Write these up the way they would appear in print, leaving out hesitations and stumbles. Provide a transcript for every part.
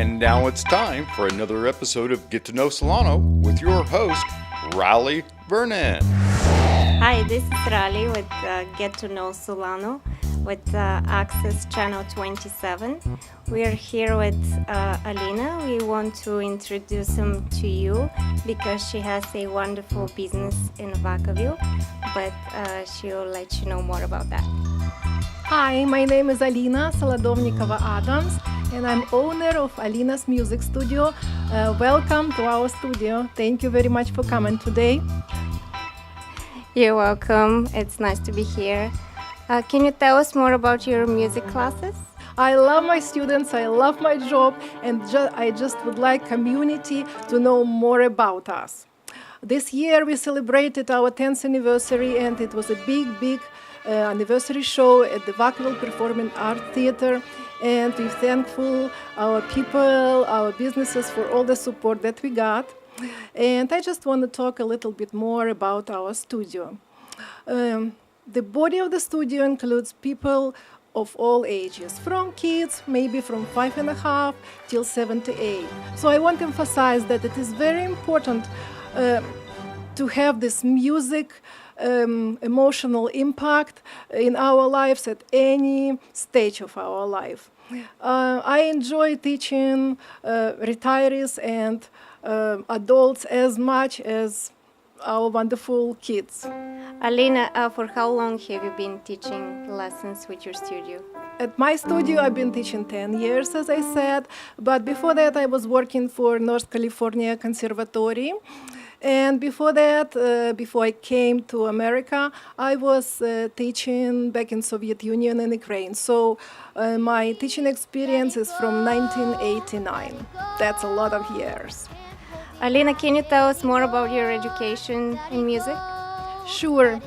And now it's time for another episode of Get to Know Solano with your host, Rali Vernon. Hi, this is Rali with Get to Know Solano with Access Channel 27. We are here with Alina. We want to introduce him to you because she has a wonderful business in Vacaville, but she'll let you know more about that. Hi, my name is Alina Adams, and I'm owner of Alinas Music Studio. Welcome to our studio. Thank you very much for coming today. You're welcome. It's nice to be here. Can you tell us more about your music classes? I love my students, I love my job, and I just would like community to know more about us. This year we celebrated our 10th anniversary, and it was a big anniversary show at the Vacaville Performing Art Theater, and we're thankful our people, our businesses for all the support that we got. And I just want to talk a little bit more about our studio. The body of the studio includes people of all ages, from kids, maybe from 5.5 till 78. So I want to emphasize that it is very important to have this music emotional impact in our lives at any stage of our life. I enjoy teaching retirees and adults as much as our wonderful kids. Alina, for how long have you been teaching lessons with your studio? At my studio, I've been teaching 10 years, as I said, but before that, I was working for North California Conservatory. And before that, before I came to America, I was teaching back in Soviet Union and Ukraine. So my teaching experience is from 1989. That's a lot of years. Alina, can you tell us more about your education in music? Sure.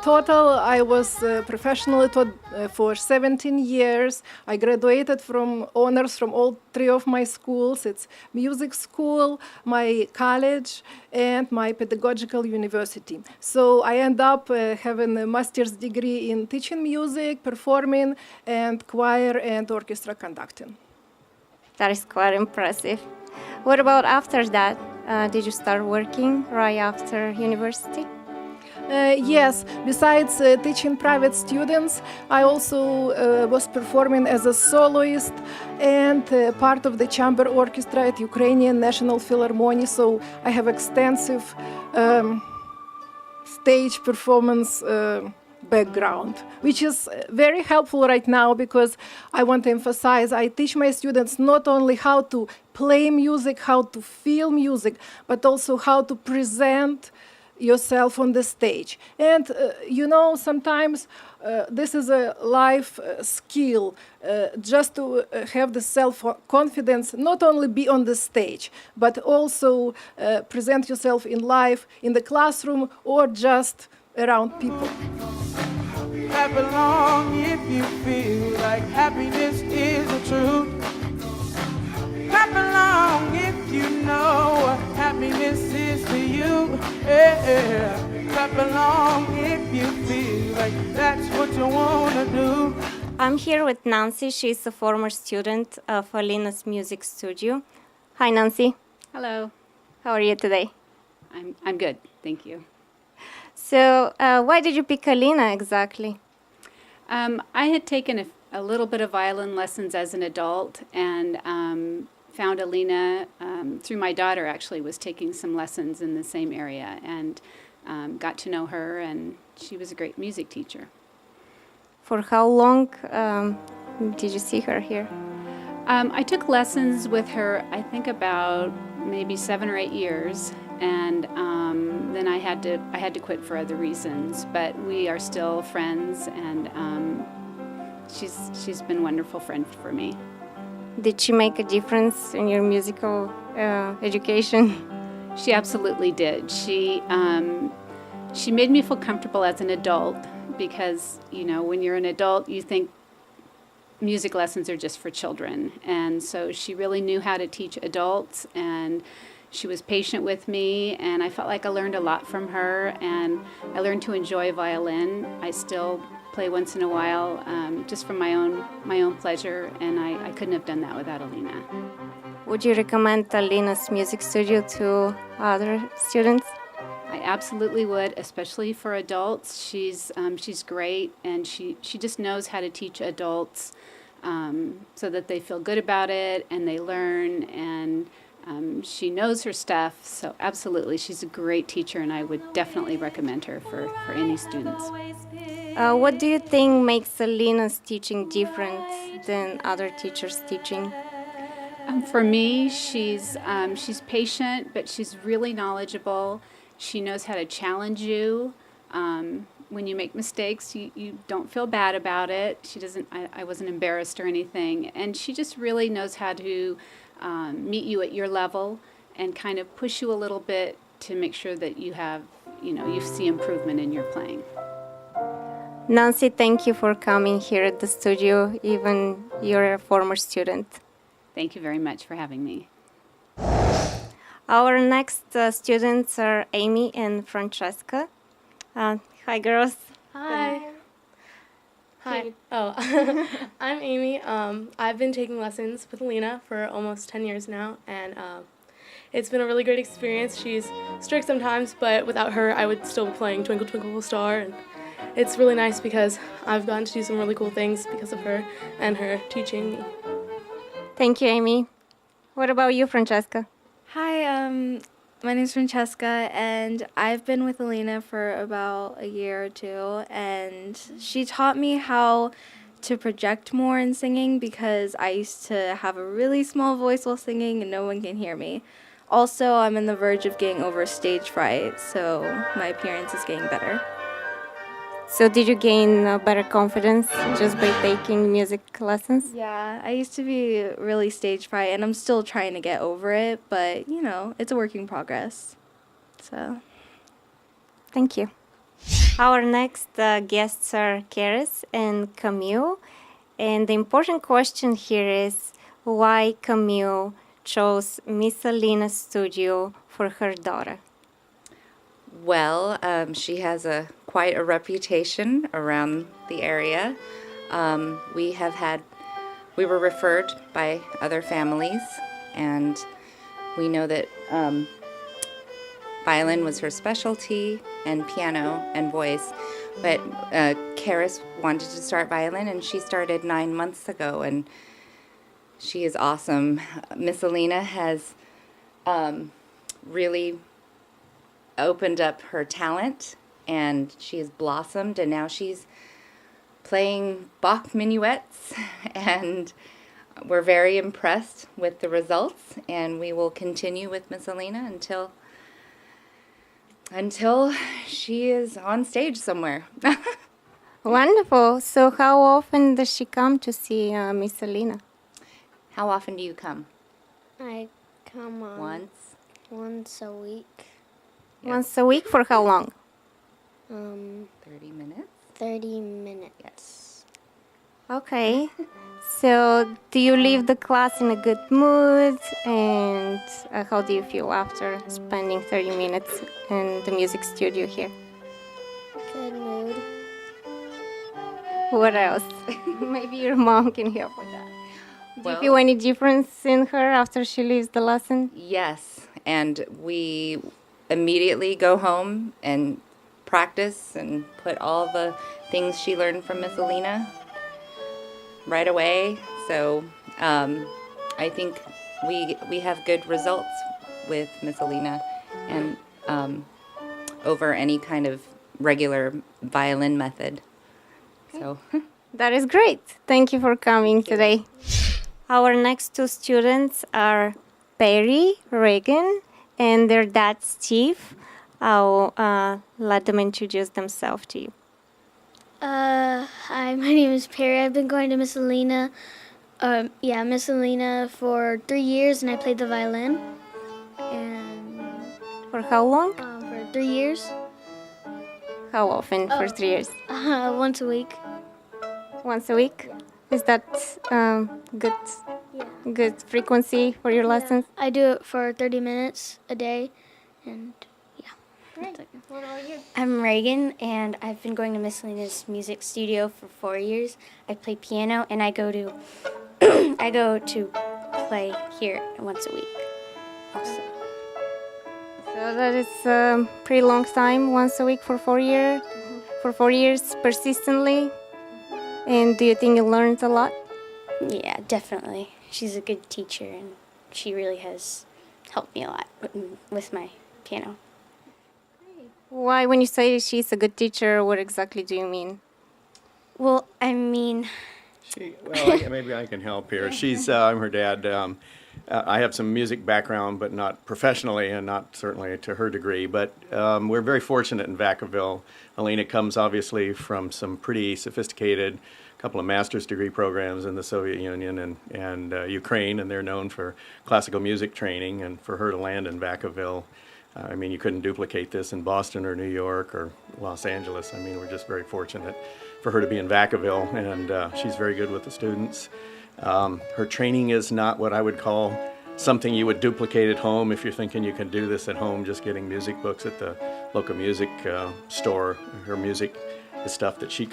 Total, I was professionally taught for 17 years. I graduated from honors from all three of my schools. It's music school, my college, and my pedagogical university. So I end up having a master's degree in teaching music, performing, and choir and orchestra conducting. That is quite impressive. What about after that? Did you start working right after university? Yes, besides teaching private students, I also was performing as a soloist and part of the chamber orchestra at Ukrainian National Philharmonic, so I have extensive stage performance background, which is very helpful right now because I want to emphasize I teach my students not only how to play music, how to feel music, but also how to present yourself on the stage. And sometimes this is a life skill, just to have the self-confidence, not only be on the stage, but also present yourself in life, in the classroom, or just around people. Clap along if you feel like happiness is the truth. Clap along if you know what happiness is to you. Yeah. Clap along if you feel like that's what you want to do. I'm here with Nancy. She's a former student of Alina's music studio. Hi, Nancy. Hello. How are you today? I'm good, thank you. So, why did you pick Alina exactly? I had taken a little bit of violin lessons as an adult and found Alina through my daughter. Actually, was taking some lessons in the same area and got to know her, and she was a great music teacher. For how long did you see her here? I took lessons with her, I think about maybe 7 or 8 years, and then I had to quit for other reasons. But we are still friends, and she's been a wonderful friend for me. Did she make a difference in your musical education? She absolutely did. She made me feel comfortable as an adult because, when you're an adult, you think music lessons are just for children. And so she really knew how to teach adults, and she was patient with me, and I felt like I learned a lot from her, and I learned to enjoy violin. I still play once in a while, just for my own pleasure, and I couldn't have done that without Alina. Would you recommend Alina's music studio to other students? I absolutely would, especially for adults. She's great, and she just knows how to teach adults so that they feel good about it and they learn, and she knows her stuff. So absolutely, she's a great teacher, and I would definitely recommend her for any students. What do you think makes Alina's teaching different than other teachers' teaching? For me, she's patient, but she's really knowledgeable. She knows how to challenge you. When you make mistakes, you don't feel bad about it. She doesn't. I wasn't embarrassed or anything, and she just really knows how to meet you at your level and kind of push you a little bit to make sure that you see improvement in your playing. Nancy, thank you for coming here at the studio, even you're a former student. Thank you very much for having me. Our next students are Amy and Francesca. Hi, girls. Hi. Hi. Oh, I'm Amy. I've been taking lessons with Alina for almost 10 years now, and it's been a really great experience. She's strict sometimes, but without her, I would still be playing Twinkle Twinkle Little Star, and it's really nice because I've gotten to do some really cool things because of her and her teaching me. Thank you, Amy. What about you, Francesca? Hi, my name's Francesca, and I've been with Alina for about a year or two, and she taught me how to project more in singing because I used to have a really small voice while singing and no one can hear me. Also, I'm on the verge of getting over stage fright, so my appearance is getting better. So did you gain better confidence just by taking music lessons? Yeah, I used to be really stage fright, and I'm still trying to get over it, but, it's a work in progress. So, Thank you. Our next guests are Karis and Camille. And the important question here is why Camille chose Miss Alina's studio for her daughter. Well, she has quite a reputation around the area. We were referred by other families, and we know that violin was her specialty, and piano and voice. But Karis wanted to start violin, and she started 9 months ago, and she is awesome. Miss Alina has really opened up her talent, and she has blossomed, and now she's playing Bach minuets, and we're very impressed with the results, and we will continue with Miss Alina until she is on stage somewhere. Wonderful. So how often does she come to see Miss Alina? How often do you come? I come on once a week. Once a week for how long? 30 minutes? 30 minutes. Yes. Okay. So do you leave the class in a good mood? And how do you feel after spending 30 minutes in the music studio here? Good mood. What else? Maybe your mom can help with that. Do Well, you feel any difference in her after she leaves the lesson? Yes, and we immediately go home and practice and put all the things she learned from Miss Alina right away. So I think we have good results with Miss Alina and over any kind of regular violin method. So That is great. Thank you for coming today. Our next two students are Perry, Regan, and their dad, Steve. I'll let them introduce themselves to you. Hi, my name is Perry. I've been going to Miss Alina, Miss Alina for 3 years, and I played the violin. And For how long? for 3 years, How often for 3 years? once a week. Once a week? Is that good Yeah. good frequency for your lessons? I do it for 30 minutes a day, and yeah. What about you? I'm Regan, and I've been going to Miss Alina's music studio for 4 years. I play piano, and I go to I go to play here once a week. Also. So that is a pretty long time, once a week for 4 years, for 4 years persistently. And do you think you learned a lot? Yeah, definitely. She's a good teacher, and she really has helped me a lot with my piano. Why, when you say she's a good teacher, what exactly do you mean? Well, I mean, Maybe I can help here. I'm her dad. I have some music background, but not professionally and not certainly to her degree. But we're very fortunate in Vacaville. Alina comes obviously from some pretty sophisticated, couple of master's degree programs in the Soviet Union and Ukraine, and they're known for classical music training. And for her to land in Vacaville, I mean, you couldn't duplicate this in Boston or New York or Los Angeles. I mean, we're just very fortunate for her to be in Vacaville, and she's very good with the students. Her training is not what I would call something you would duplicate at home if you're thinking you can do this at home, just getting music books at the local music store. Her music is stuff that she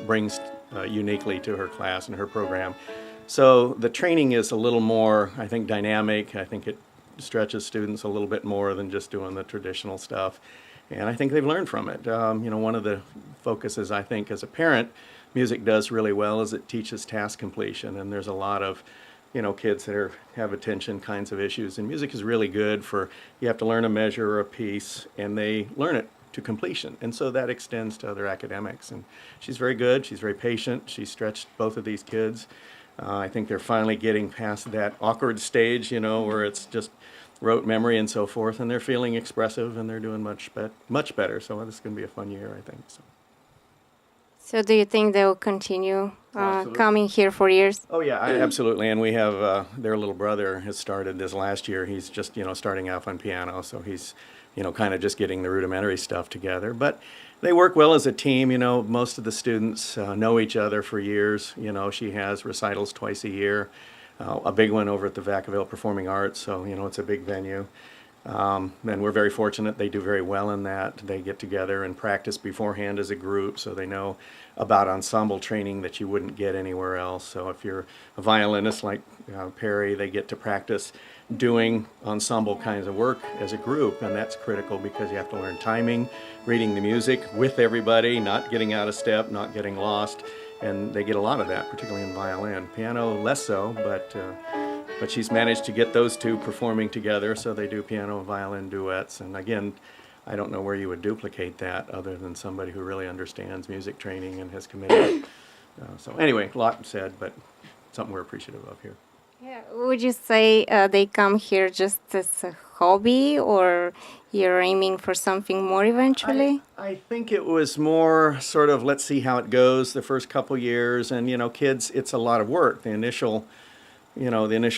brings uniquely to her class and her program. So the training is a little more, I think, dynamic. I think it stretches students a little bit more than just doing the traditional stuff. And I think they've learned from it. One of the focuses, I think, as a parent, music does really well is it teaches task completion. And there's a lot of, kids that have attention kinds of issues. And music is really good for, you have to learn a measure or a piece, and they learn it to completion. And so that extends to other academics. And she's very good. She's very patient. She stretched both of these kids. I think they're finally getting past that awkward stage, where it's just rote memory and so forth, and they're feeling expressive, and they're doing much better. So this is going to be a fun year, I think. So do you think they'll continue coming here for years? Oh, yeah, absolutely. And we have their little brother has started this last year. He's just, starting off on piano, so he's, kind of just getting the rudimentary stuff together. But they work well as a team. Most of the students know each other for years. She has recitals twice a year, a big one over at the Vacaville Performing Arts, so, it's a big venue. And we're very fortunate. They do very well in that. They get together and practice beforehand as a group, so they know about ensemble training that you wouldn't get anywhere else. So if you're a violinist like Perry, they get to practice doing ensemble kinds of work as a group, and that's critical because you have to learn timing, reading the music with everybody, not getting out of step, not getting lost, and they get a lot of that, particularly in violin. Piano, less so, but she's managed to get those two performing together, so they do piano and violin duets. And again, I don't know where you would duplicate that other than somebody who really understands music training and has committed. So anyway, a lot said, but something we're appreciative of here. Yeah. Would you say they come here just as a hobby, or you're aiming for something more eventually? I think it was more sort of, let's see how it goes the first couple years. And, kids, it's a lot of work. The initial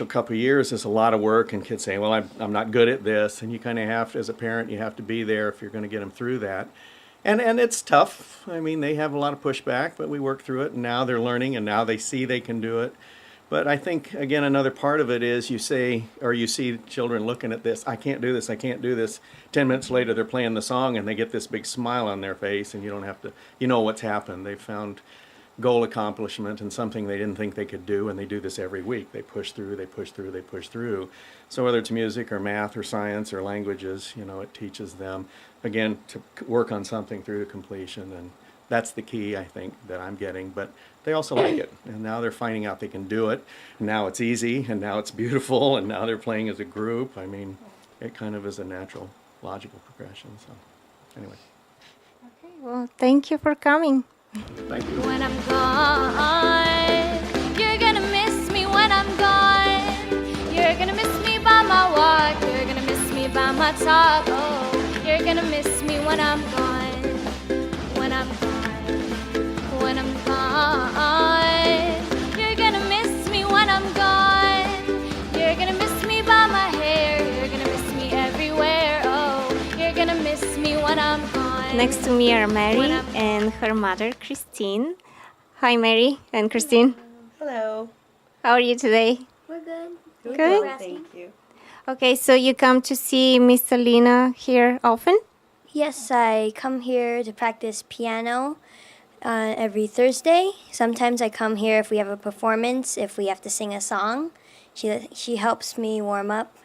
couple of years is a lot of work, and kids say, well, I'm not good at this. And you kind of have to, as a parent, you have to be there if you're going to get them through that. And it's tough. I mean, they have a lot of pushback, but we work through it, and now they're learning, and now they see they can do it. But I think, again, another part of it is you see children looking at this, I can't do this, I can't do this. 10 minutes later, they're playing the song, and they get this big smile on their face, and you don't have to, what's happened. They've found goal accomplishment and something they didn't think they could do, and they do this every week. They push through, they push through, they push through. So whether it's music or math or science or languages, it teaches them, again, to work on something through to completion. And that's the key, I think, that I'm getting. But they also like it, and now they're finding out they can do it. And now it's easy, and now it's beautiful, and now they're playing as a group. I mean, it kind of is a natural, logical progression. So anyway. Okay, well, thank you for coming. Thank you. When I'm gone, you're gonna miss me when I'm gone. You're gonna miss me by my walk. You're gonna miss me by my talk. Oh, you're gonna miss me when I'm gone. When I'm gone. When I'm gone. You're gonna miss me when I'm gone. You're gonna miss me by my hair. You're gonna miss me everywhere. Oh, you're gonna miss me when I'm gone. Next to me are Mary and her mother, Christine. Hi, Mary and Christine. Hello. How are you today? We're good. Good. Thank you. Okay, so you come to see Miss Alina here often? Yes, I come here to practice piano every Thursday. Sometimes I come here if we have a performance, if we have to sing a song. She helps me warm up,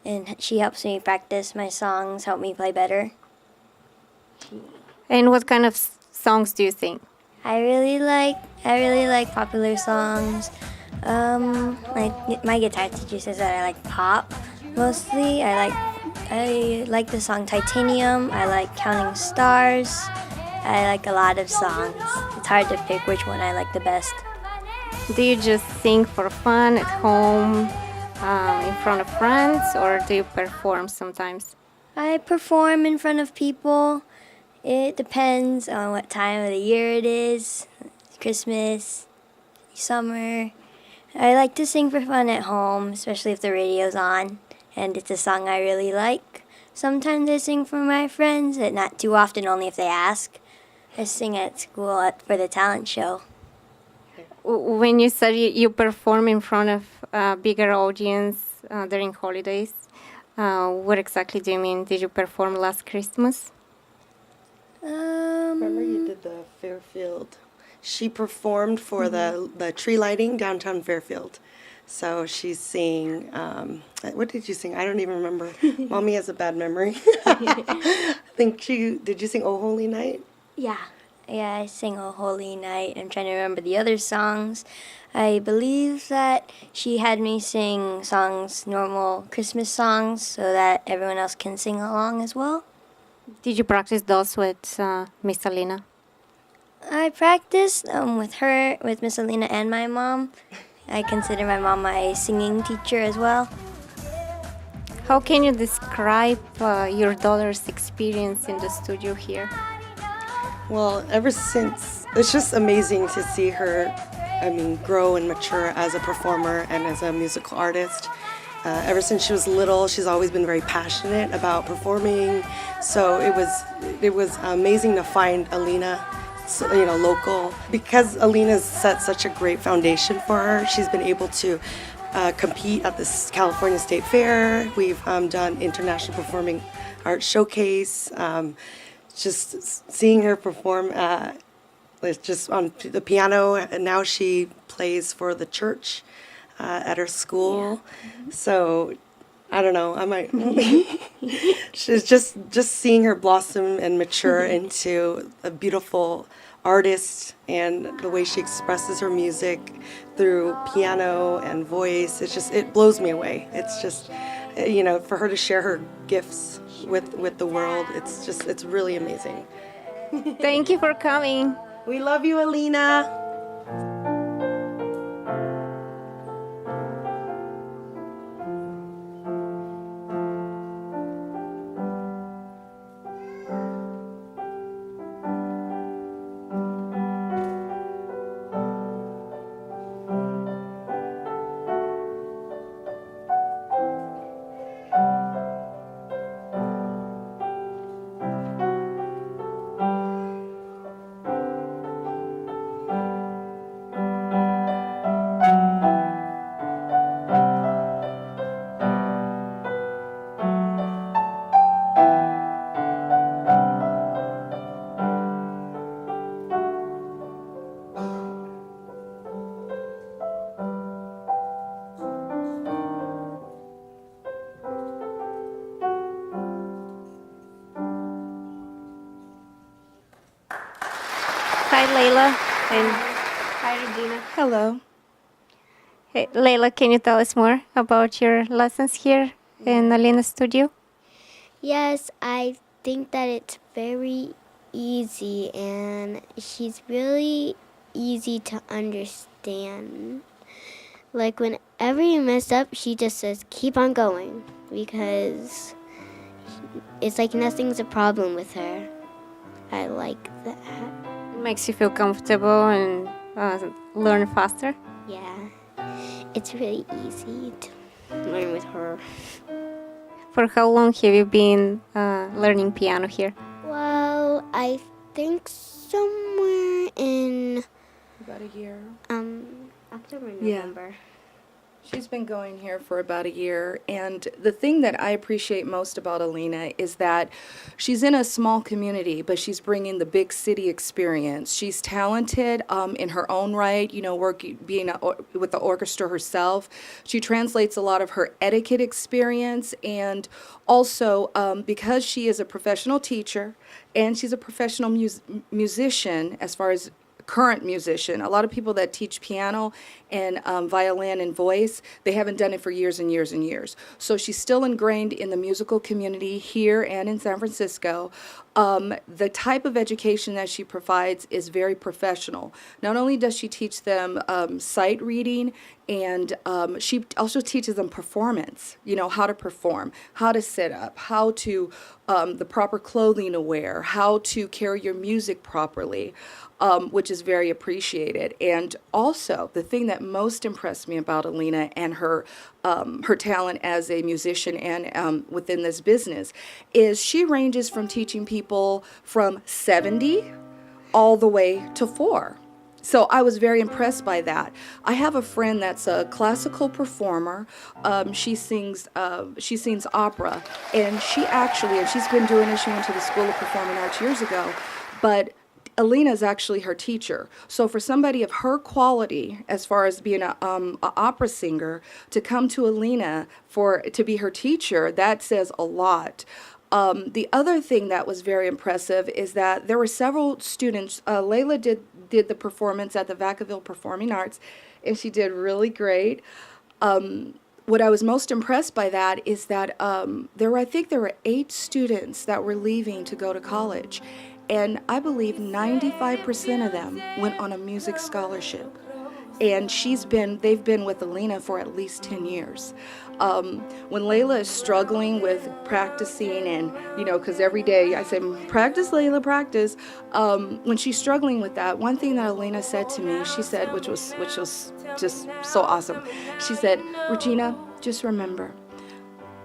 and she helps me practice my songs, help me play better. And what kind of songs do you sing? I really like popular songs. My guitar teacher says that I like pop mostly. I like the song Titanium. I like Counting Stars. I like a lot of songs. It's hard to pick which one I like the best. Do you just sing for fun at home, in front of friends, or do you perform sometimes? I perform in front of people. It depends on what time of the year it is. Christmas, summer. I like to sing for fun at home, especially if the radio's on and it's a song I really like. Sometimes I sing for my friends, but not too often, only if they ask. I sing at school for the talent show. When you said you perform in front of a bigger audience during holidays, what exactly do you mean? Did you perform last Christmas? Remember you did the Fairfield. She performed for the tree lighting downtown Fairfield. So she's singing, what did you sing? I don't even remember. Mommy has a bad memory. I think did you sing Oh Holy Night? Yeah, I sing Oh Holy Night. I'm trying to remember the other songs. I believe that she had me sing songs, normal Christmas songs, so that everyone else can sing along as well. Did you practice those with Miss Alina? I practiced with her, with Miss Alina and my mom. I consider my mom my singing teacher as well. How can you describe your daughter's experience in the studio here? Well, ever since, it's just amazing to see her, grow and mature as a performer and as a musical artist. Ever since she was little, she's always been very passionate about performing. So it was amazing to find Alina, local. Because Alina's set such a great foundation for her, she's been able to compete at the California State Fair. We've done International Performing Arts Showcase. Just seeing her perform just on the piano, and now she plays for the church at her school. Yeah. So I don't know, I might she's just seeing her blossom and mature into a beautiful artist, and the way she expresses her music through piano and voice, it blows me away. It's just, for her to share her gifts with the world, it's really amazing. Thank you for coming. We love you, Alina. Hi, Layla. And Hi, Regina. Hello. hey, Layla, can you tell us more about your lessons here in Alina's studio? Yes, I think that it's very easy, and she's really easy to understand. Like, whenever you mess up, she just says, keep on going, because it's like nothing's a problem with her. I like that. Makes you feel comfortable and learn faster? Yeah, it's really easy to learn with her. For how long have you been learning piano here? Well, I think somewhere in About a year. October, November. She's been going here for about a year, and the thing that I appreciate most about Alina is that she's in a small community, but she's bringing the big city experience. She's talented in her own right, you know, with the orchestra herself. She translates a lot of her etiquette experience, and also because she is a professional teacher and she's a professional musician as far as current musician. A lot of people that teach piano and violin and voice, they haven't done it for years and years and years. So she's still ingrained in the musical community here and in San Francisco. The type of education that she provides is very professional. Not only does she teach them sight reading, and she also teaches them performance, you know, how to perform, how to sit up, how to, the proper clothing to wear, how to carry your music properly. Which is very appreciated. And also, the thing that most impressed me about Alina and her talent as a musician and within this business is she ranges from teaching people from 70 all the way to 4. So I was very impressed by that. I have a friend that's a classical performer. She sings opera, and she's been doing it. She went to the School of Performing Arts years ago, but Alina is actually her teacher. So for somebody of her quality, as far as being a opera singer, to come to Alina to be her teacher, that says a lot. The other thing that was very impressive is that there were several students. Layla did the performance at the Vacaville Performing Arts, and she did really great. What I was most impressed by that is that there were 8 students that were leaving to go to college. And I believe 95% of them went on a music scholarship. And they've been with Alina for at least 10 years. When Layla is struggling with practicing and, you know, because every day I say, practice, Layla, practice. When she's struggling with that, one thing that Alina said to me, she said, which was just so awesome. She said, Regina, just remember,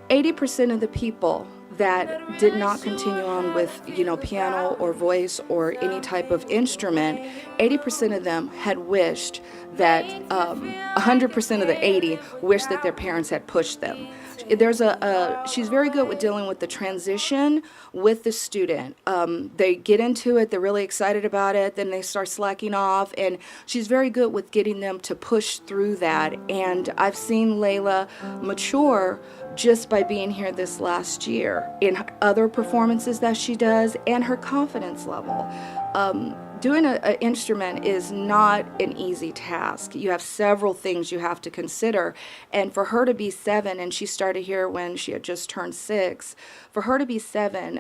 80% of the people that did not continue on with, you know, piano or voice or any type of instrument, 80% of them had wished that 100% of the 80 wished that their parents had pushed them. She's very good with dealing with the transition with the student. They get into it, they're really excited about it, then they start slacking off, and she's very good with getting them to push through that. And I've seen Layla mature just by being here this last year in other performances that she does and her confidence level. Doing an instrument is not an easy task. You have several things you have to consider. And for her to be 7, and she started here when she had just turned 6, for her to be 7,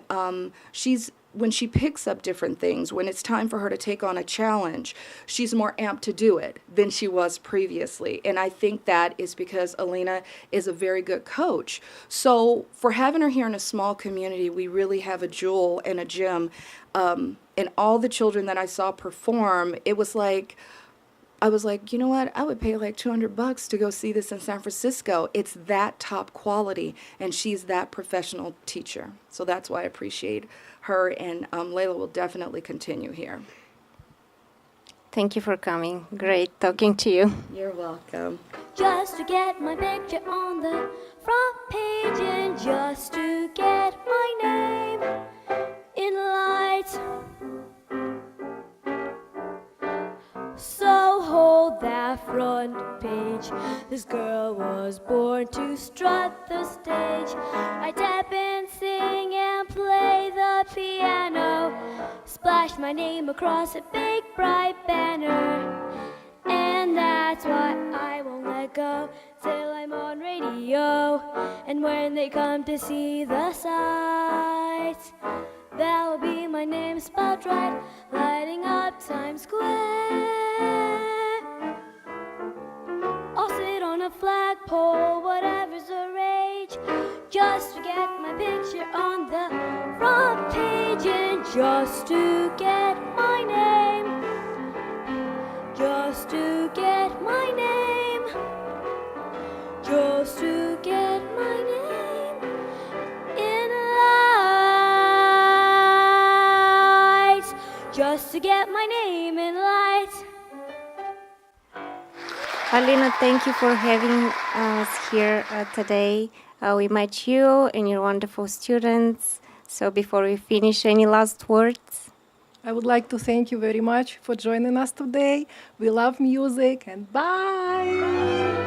when she picks up different things, when it's time for her to take on a challenge, she's more amped to do it than she was previously. And I think that is because Alina is a very good coach. So for having her here in a small community, we really have a jewel and a gem. And all the children that I saw perform, I was like, you know what? I would pay like $200 to go see this in San Francisco. It's that top quality, and she's that professional teacher. So that's why I appreciate her, and Layla will definitely continue here. Thank you for coming. Great talking to you. You're welcome. Just to get my picture on the front page and just to get my name in lights. So hold that front page. This girl was born to strut the stage. I tap and sing and play the piano. Splash my name across a big bright banner. And that's why I won't let go till I'm on radio. And when they come to see the sights, that will be my name spelled right, lighting up Times Square. I'll sit on a flagpole, whatever's the rage, just to get my picture on the front page and just to get my name, just to get my name, just to get my name in lights, just to get my name in lights. Alina, thank you for having us here today. We met you and your wonderful students. So before we finish, any last words? I would like to thank you very much for joining us today. We love music, and bye!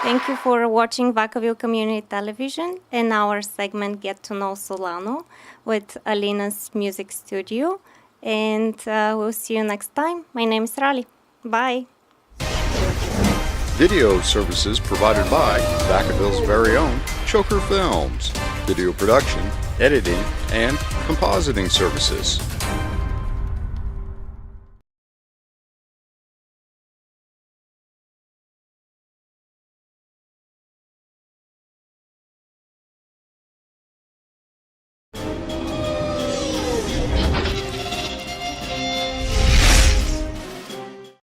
Thank you for watching Vacaville Community Television and our segment Get to Know Solano with Alina's Music Studio. And we'll see you next time. My name is Rali. Bye. Video services provided by Vacaville's very own Choker Films. Video production, editing, and compositing services.